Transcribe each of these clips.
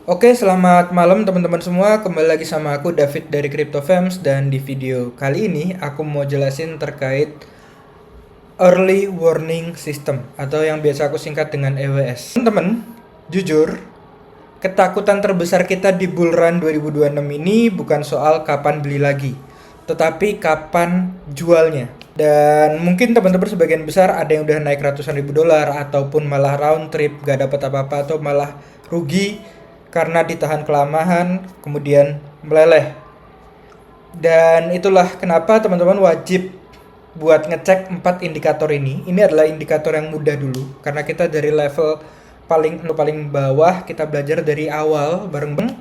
Oke, selamat malam teman-teman semua. Kembali lagi sama aku David dari CryptoFams, dan di video kali ini aku mau jelasin terkait Early Warning System atau yang biasa aku singkat dengan EWS. Teman-teman, jujur, ketakutan terbesar kita di bull run 2026 ini bukan soal kapan beli lagi, tetapi kapan jualnya. Dan mungkin teman-teman sebagian besar ada yang udah naik ratusan ribu dolar ataupun malah round trip gak dapat apa-apa atau malah rugi karena ditahan kelamaan kemudian meleleh. Dan itulah kenapa teman-teman wajib buat ngecek 4 indikator ini. Ini adalah indikator yang mudah dulu karena kita dari level paling bawah, kita belajar dari awal bareng-bareng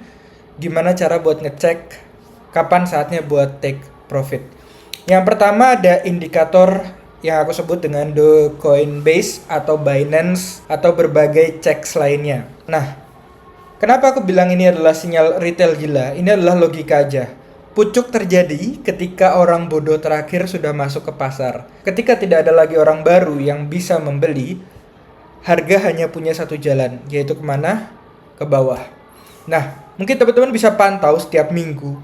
gimana cara buat ngecek kapan saatnya buat take profit. Yang pertama ada indikator yang aku sebut dengan the Coinbase atau Binance atau berbagai checks lainnya. Nah, kenapa aku bilang ini adalah sinyal retail gila? Ini adalah logika aja. Pucuk terjadi ketika orang bodoh terakhir sudah masuk ke pasar. Ketika tidak ada lagi orang baru yang bisa membeli, harga hanya punya satu jalan, yaitu kemana? Ke bawah. Nah, mungkin teman-teman bisa pantau setiap minggu.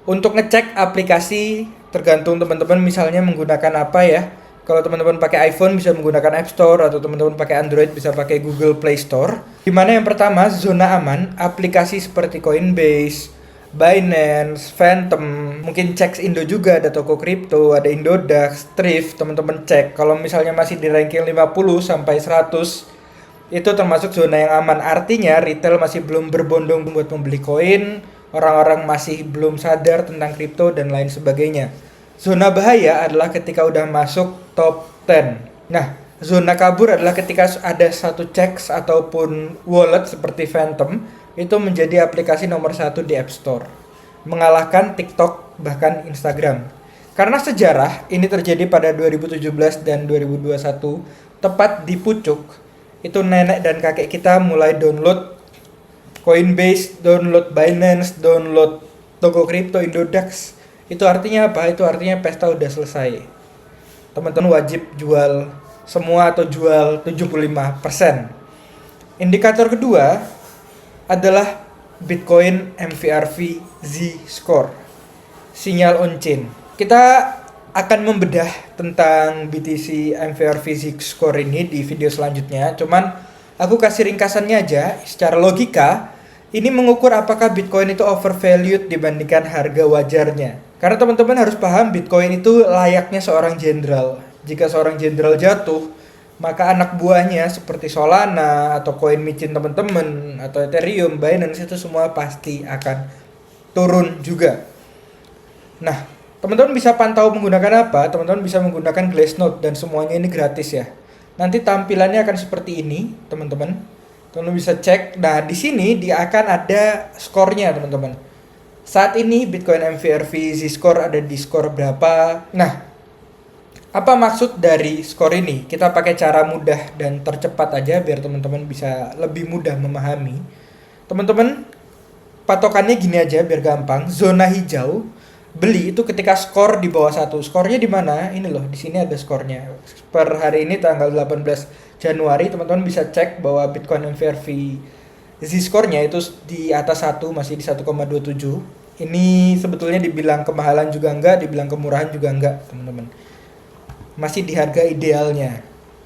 Untuk ngecek aplikasi, tergantung teman-teman misalnya menggunakan apa ya. Kalau teman-teman pakai iPhone bisa menggunakan App Store, atau teman-teman pakai Android bisa pakai Google Play Store. Dimana yang pertama, zona aman, aplikasi seperti Coinbase, Binance, Phantom, mungkin cek Indo juga, ada toko kripto, ada Indodax, Thrift, teman-teman cek. Kalau misalnya masih di ranking 50 sampai 100, itu termasuk zona yang aman. Artinya retail masih belum berbondong buat membeli koin, orang-orang masih belum sadar tentang kripto dan lain sebagainya. Zona bahaya adalah ketika udah masuk top 10. Nah, zona kabur adalah ketika ada satu checks ataupun wallet seperti Phantom itu menjadi aplikasi nomor 1 di App Store, mengalahkan TikTok bahkan Instagram. Karena sejarah ini terjadi pada 2017 dan 2021, tepat di pucuk itu nenek dan kakek kita mulai download Coinbase, download Binance, download toko kripto Indodax. Itu artinya apa? Itu artinya pesta udah selesai. Teman-teman wajib jual semua atau jual 75%. Indikator kedua adalah Bitcoin MVRV Z-Score, sinyal on-chain. Kita akan membedah tentang BTC MVRV Z-Score ini di video selanjutnya. Cuman aku kasih ringkasannya aja. Secara logika, ini mengukur apakah Bitcoin itu overvalued dibandingkan harga wajarnya. Karena teman-teman harus paham Bitcoin itu layaknya seorang jenderal. Jika seorang jenderal jatuh, maka anak buahnya seperti Solana atau koin micin teman-teman atau Ethereum, Binance itu semua pasti akan turun juga. Nah, teman-teman bisa pantau menggunakan apa? Teman-teman bisa menggunakan Glassnode dan semuanya ini gratis ya. Nanti tampilannya akan seperti ini, teman-teman. Teman-teman bisa cek. Nah, di sini dia akan ada skornya, teman-teman. Saat ini Bitcoin MVRV Z-Score ada di skor berapa? Nah, apa maksud dari skor ini? Kita pakai cara mudah dan tercepat aja biar teman-teman bisa lebih mudah memahami. Teman-teman, patokannya gini aja biar gampang. Zona hijau beli itu ketika skor di bawah 1. Skornya di mana? Ini loh, di sini ada skornya. Per hari ini tanggal 18 Januari, teman-teman bisa cek bahwa Bitcoin MVRV Z-score-nya itu di atas 1, masih di 1,27. Ini sebetulnya dibilang kemahalan juga enggak, dibilang kemurahan juga enggak, teman-teman. Masih di harga idealnya.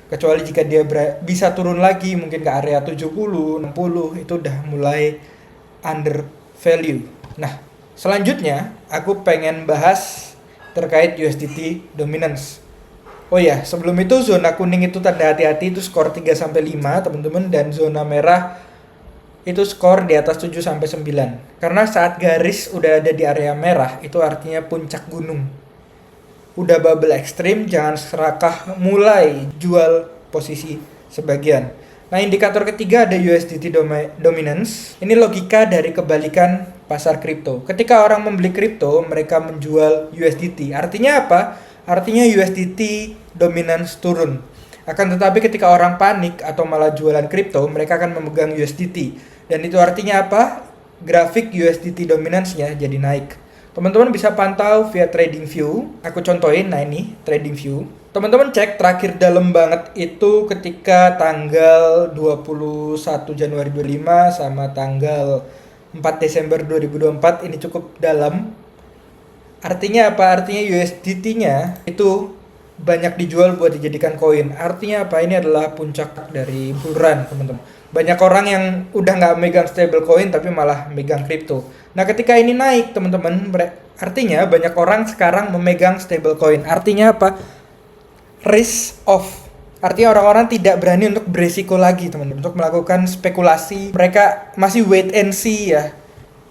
Kecuali jika dia bisa turun lagi mungkin ke area 70, 60, itu udah mulai under value. Nah, selanjutnya aku pengen bahas terkait USDT dominance. Oh ya, sebelum itu zona kuning itu tanda hati-hati, itu skor 3 sampai 5, teman-teman, dan zona merah itu skor di atas 7 sampai 9. Karena saat garis udah ada di area merah, itu artinya puncak gunung. Udah bubble ekstrim, jangan serakah mulai jual posisi sebagian. Nah, indikator ketiga ada USDT dominance. Ini logika dari kebalikan pasar kripto. Ketika orang membeli kripto, mereka menjual USDT. Artinya apa? Artinya USDT dominance turun. Akan tetapi ketika orang panik atau malah jualan kripto, mereka akan memegang USDT. Dan itu artinya apa? Grafik USDT dominance-nya jadi naik. Teman-teman bisa pantau via TradingView. Aku contohin, nah ini TradingView. Teman-teman cek terakhir dalam banget itu ketika tanggal 21 Januari 25 sama tanggal 4 Desember 2024, ini cukup dalam. Artinya apa? Artinya USDT-nya itu banyak dijual buat dijadikan koin. Artinya apa? Ini adalah puncak dari bull run, teman-teman. Banyak orang yang udah nggak megang stable coin tapi malah megang kripto. Nah, ketika ini naik, teman-teman, artinya banyak orang sekarang memegang stable coin. Artinya apa? Risk off. Artinya orang-orang tidak berani untuk beresiko lagi, teman-teman, untuk melakukan spekulasi. Mereka masih wait and see ya.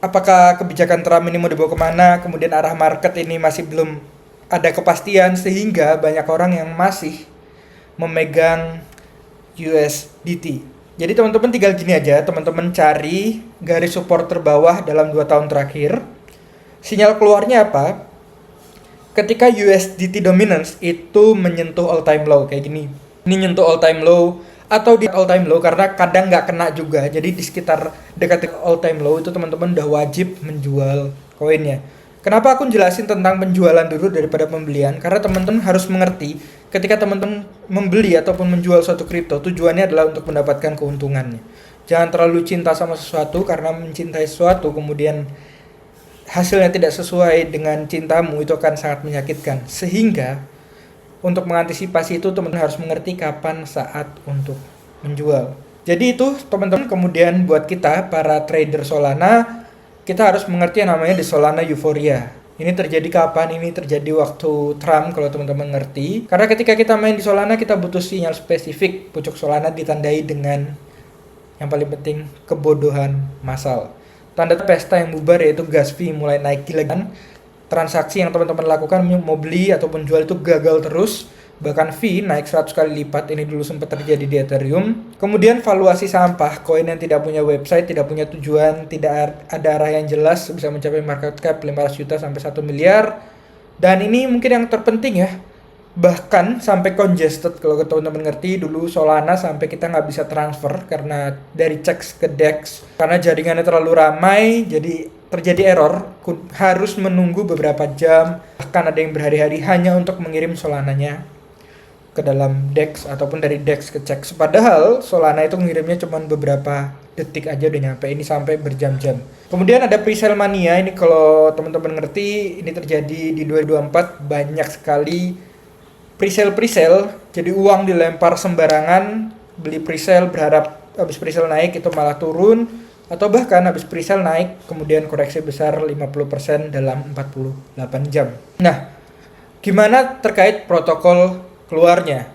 Apakah kebijakan Trump ini mau dibawa kemana? Kemudian arah market ini masih belum ada kepastian, sehingga banyak orang yang masih memegang USDT. Jadi teman-teman tinggal gini aja, teman-teman cari garis support terbawah dalam 2 tahun terakhir. Sinyal keluarnya apa? Ketika USDT dominance itu menyentuh all time low kayak gini. Ini nyentuh all time low atau di all time low, karena kadang nggak kena juga. Jadi di sekitar dekat all time low itu teman-teman udah wajib menjual koinnya. Kenapa aku jelasin tentang penjualan dulu daripada pembelian? Karena teman-teman harus mengerti ketika teman-teman membeli ataupun menjual suatu kripto, tujuannya adalah untuk mendapatkan keuntungannya. Jangan terlalu cinta sama sesuatu, karena mencintai sesuatu kemudian hasilnya tidak sesuai dengan cintamu, itu akan sangat menyakitkan. Sehingga untuk mengantisipasi itu, teman-teman harus mengerti kapan saat untuk menjual. Jadi itu teman-teman, kemudian buat kita para trader Solana, kita harus mengerti yang namanya di Solana Euphoria. Ini terjadi kapan? Ini terjadi waktu Trump, kalau teman-teman ngerti. Karena ketika kita main di Solana, kita butuh sinyal spesifik. Pucuk Solana ditandai dengan yang paling penting, kebodohan massal. Tanda pesta yang bubar yaitu gas fee mulai naik gila kan. Transaksi yang teman-teman lakukan mau beli ataupun jual itu gagal terus. Bahkan fee naik 100 kali lipat. Ini dulu sempat terjadi di Ethereum. Kemudian valuasi sampah, koin yang tidak punya website, tidak punya tujuan, tidak ada arah yang jelas, bisa mencapai market cap 500 juta sampai 1 miliar. Dan ini mungkin yang terpenting ya, bahkan sampai congested. Kalau teman-teman ngerti, dulu Solana sampai kita nggak bisa transfer karena dari CEX ke DEX, karena jaringannya terlalu ramai, jadi terjadi error, harus menunggu beberapa jam, bahkan ada yang berhari-hari hanya untuk mengirim Solananya ke dalam DEX ataupun dari DEX ke CEX. Padahal Solana itu mengirimnya cuma beberapa detik aja udah nyampe, ini sampai berjam-jam. Kemudian ada presale mania, ini kalau teman-teman ngerti, ini terjadi di 2024, banyak sekali presale, jadi uang dilempar sembarangan, beli presale berharap habis presale naik itu malah turun, atau bahkan habis presale naik kemudian koreksi besar 50% dalam 48 jam. Nah, gimana terkait protokol keluarnya?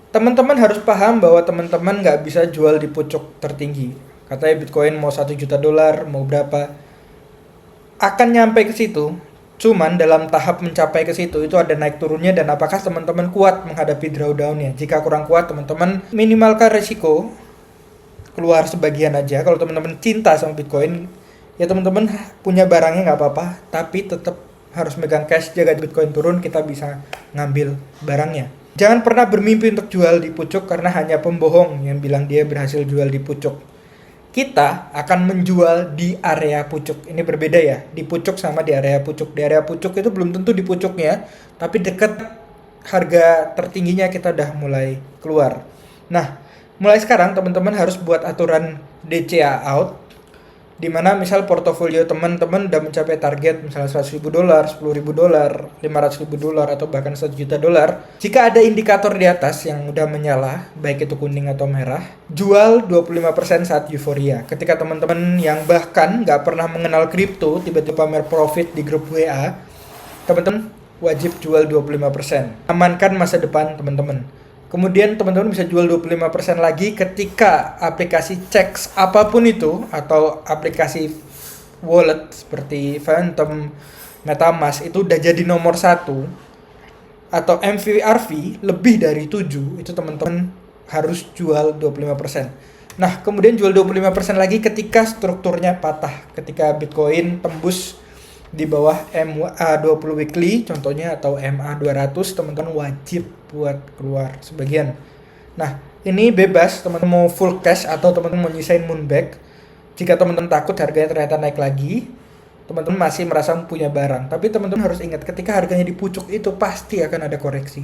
Teman-teman harus paham bahwa teman-teman nggak bisa jual di pucuk tertinggi. Katanya Bitcoin mau $1 juta, mau berapa, akan nyampe ke situ. Cuman dalam tahap mencapai ke situ itu ada naik turunnya, dan apakah teman-teman kuat menghadapi drawdown-nya. Jika kurang kuat, teman-teman minimalkan resiko, keluar sebagian aja. Kalau teman-teman cinta sama Bitcoin, ya teman-teman punya barangnya nggak apa-apa, tapi tetap harus megang cash, jaga Bitcoin turun, kita bisa ngambil barangnya. Jangan pernah bermimpi untuk jual di pucuk, karena hanya pembohong yang bilang dia berhasil jual di pucuk. Kita akan menjual di area pucuk. Ini berbeda ya, di pucuk sama di area pucuk. Di area pucuk itu belum tentu di pucuknya, tapi dekat harga tertingginya kita udah mulai keluar. Nah, mulai sekarang teman-teman harus buat aturan DCA out, dimana misal portofolio teman-teman udah mencapai target misalnya $100.000, $10.000, $500.000, atau bahkan $1 juta. Jika ada indikator di atas yang udah menyala, baik itu kuning atau merah, jual 25% saat euforia. Ketika teman-teman yang bahkan nggak pernah mengenal kripto tiba-tiba pamer profit di grup WA, teman-teman wajib jual 25%. Amankan masa depan teman-teman. Kemudian teman-teman bisa jual 25% lagi ketika aplikasi CEX apapun itu, atau aplikasi wallet seperti Phantom, MetaMask itu udah jadi nomor 1, atau MVRV lebih dari 7, itu teman-teman harus jual 25%. Nah, kemudian jual 25% lagi ketika strukturnya patah, ketika Bitcoin tembus di bawah MA20 weekly contohnya, atau MA200, teman-teman wajib buat keluar sebagian. Nah, ini bebas, teman-teman mau full cash atau teman-teman mau nyisain moonback. Jika teman-teman takut harganya ternyata naik lagi, teman-teman masih merasa punya barang. Tapi teman-teman harus ingat, ketika harganya di pucuk itu pasti akan ada koreksi.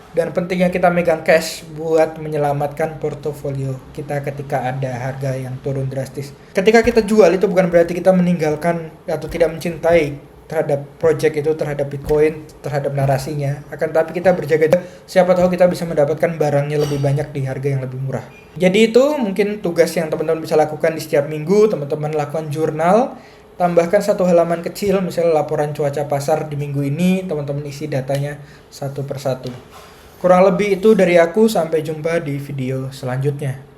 Dan pentingnya kita megang cash buat menyelamatkan portofolio kita ketika ada harga yang turun drastis. Ketika kita jual itu bukan berarti kita meninggalkan atau tidak mencintai terhadap project itu, terhadap Bitcoin, terhadap narasinya. Akan tapi kita berjaga, siapa tahu kita bisa mendapatkan barangnya lebih banyak di harga yang lebih murah. Jadi itu mungkin tugas yang teman-teman bisa lakukan di setiap minggu. Teman-teman lakukan jurnal, tambahkan satu halaman kecil, misalnya laporan cuaca pasar di minggu ini, teman-teman isi datanya satu persatu. Kurang lebih itu dari aku, sampai jumpa di video selanjutnya.